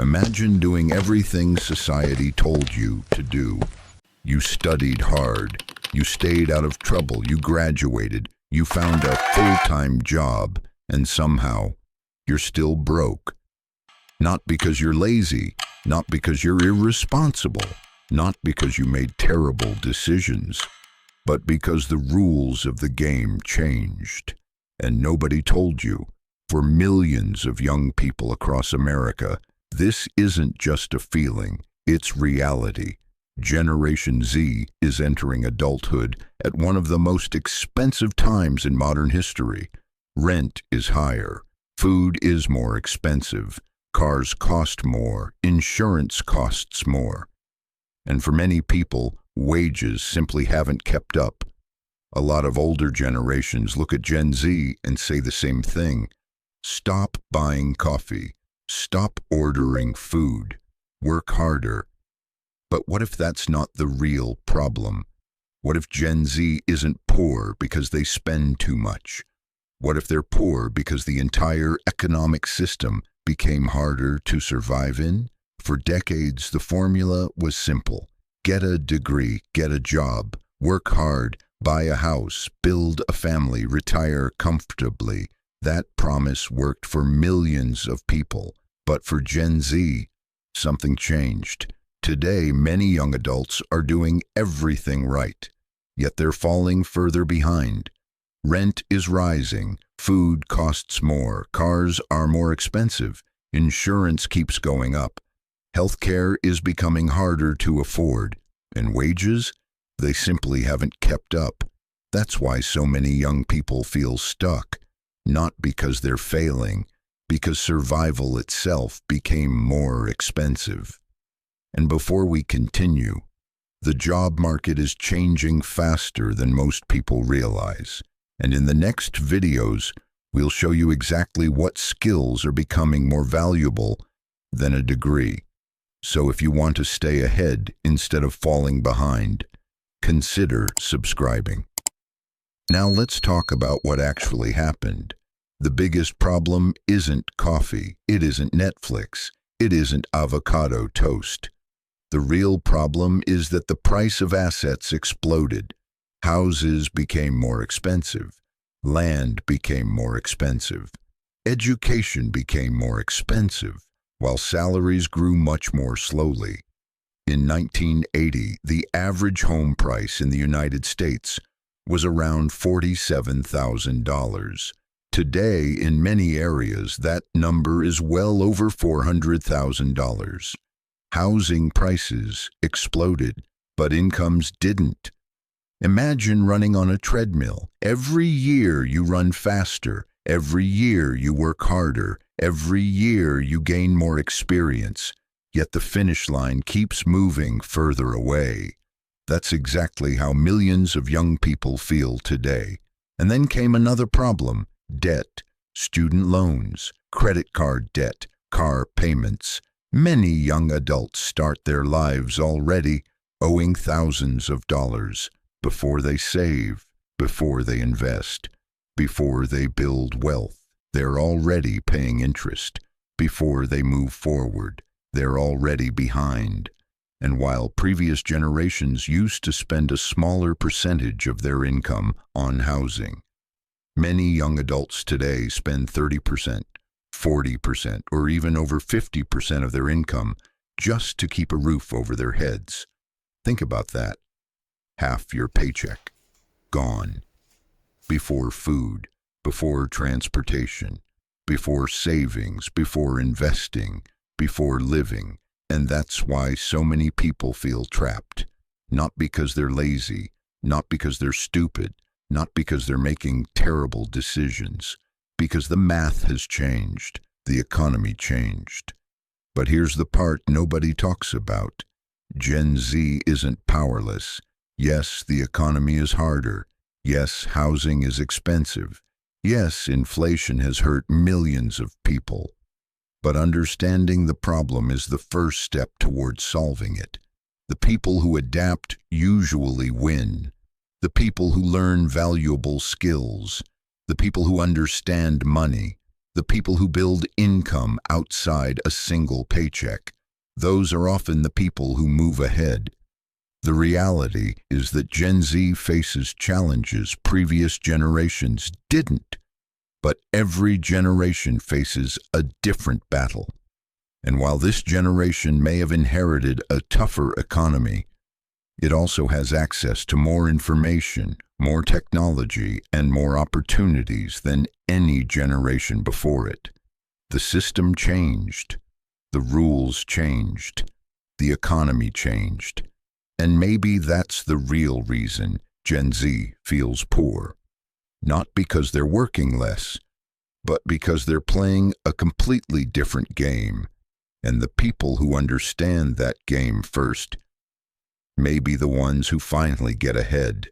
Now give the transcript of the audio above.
Imagine doing everything society told you to do. You studied hard, you stayed out of trouble, you graduated, you found a full-time job, and somehow you're still broke. Not because you're lazy, not because you're irresponsible, not because you made terrible decisions, but because the rules of the game changed. And nobody told you. For millions of young people across America, this isn't just a feeling, it's reality. Generation Z is entering adulthood at one of the most expensive times in modern history. Rent is higher, food is more expensive, cars cost more, insurance costs more. And for many people, wages simply haven't kept up. A lot of older generations look at Gen Z and say the same thing. Stop buying coffee. Stop ordering food. Work harder. But what if that's not the real problem? What if Gen Z isn't poor because they spend too much? What if they're poor because the entire economic system became harder to survive in? For decades, the formula was simple. Get a degree, get a job, work hard, buy a house, build a family, retire comfortably. That promise worked for millions of people. But for Gen Z, something changed. Today, many young adults are doing everything right, yet they're falling further behind. Rent is rising, food costs more, cars are more expensive, insurance keeps going up, healthcare is becoming harder to afford, and wages, they simply haven't kept up. That's why so many young people feel stuck, not because they're failing, because survival itself became more expensive. And before we continue, the job market is changing faster than most people realize. And in the next videos, we'll show you exactly what skills are becoming more valuable than a degree. So if you want to stay ahead instead of falling behind, consider subscribing. Now let's talk about what actually happened. The biggest problem isn't coffee, it isn't Netflix, it isn't avocado toast. The real problem is that the price of assets exploded. Houses became more expensive, land became more expensive, education became more expensive, while salaries grew much more slowly. In 1980, the average home price in the United States was around $47,000. Today, in many areas, that number is well over $400,000. Housing prices exploded, but incomes didn't. Imagine running on a treadmill. Every year you run faster. Every year you work harder. Every year you gain more experience. Yet the finish line keeps moving further away. That's exactly how millions of young people feel today. And then came another problem. Debt, student loans, credit card debt, car payments. Many young adults start their lives already owing thousands of dollars before they save, before they invest, before they build wealth. They're already paying interest. Before they move forward, they're already behind. And while previous generations used to spend a smaller percentage of their income on housing, many young adults today spend 30%, 40%, or even over 50% of their income just to keep a roof over their heads. Think about that. Half your paycheck, gone. Before food, before transportation, before savings, before investing, before living. And that's why so many people feel trapped. Not because they're lazy, not because they're stupid, not because they're making terrible decisions, because the math has changed, the economy changed. But here's the part nobody talks about. Gen Z isn't powerless. Yes, the economy is harder. Yes, housing is expensive. Yes, inflation has hurt millions of people. But understanding the problem is the first step towards solving it. The people who adapt usually win. The people who learn valuable skills, the people who understand money, The people who build income outside a single paycheck. Those are often the people who move ahead. The reality is that Gen Z faces challenges previous generations didn't, but every generation faces a different battle. And while this generation may have inherited a tougher economy, it also has access to more information, more technology, and more opportunities than any generation before it. The system changed, the rules changed, the economy changed. And maybe that's the real reason Gen Z feels poor. Not because they're working less, but because they're playing a completely different game, and the people who understand that game first may be the ones who finally get ahead.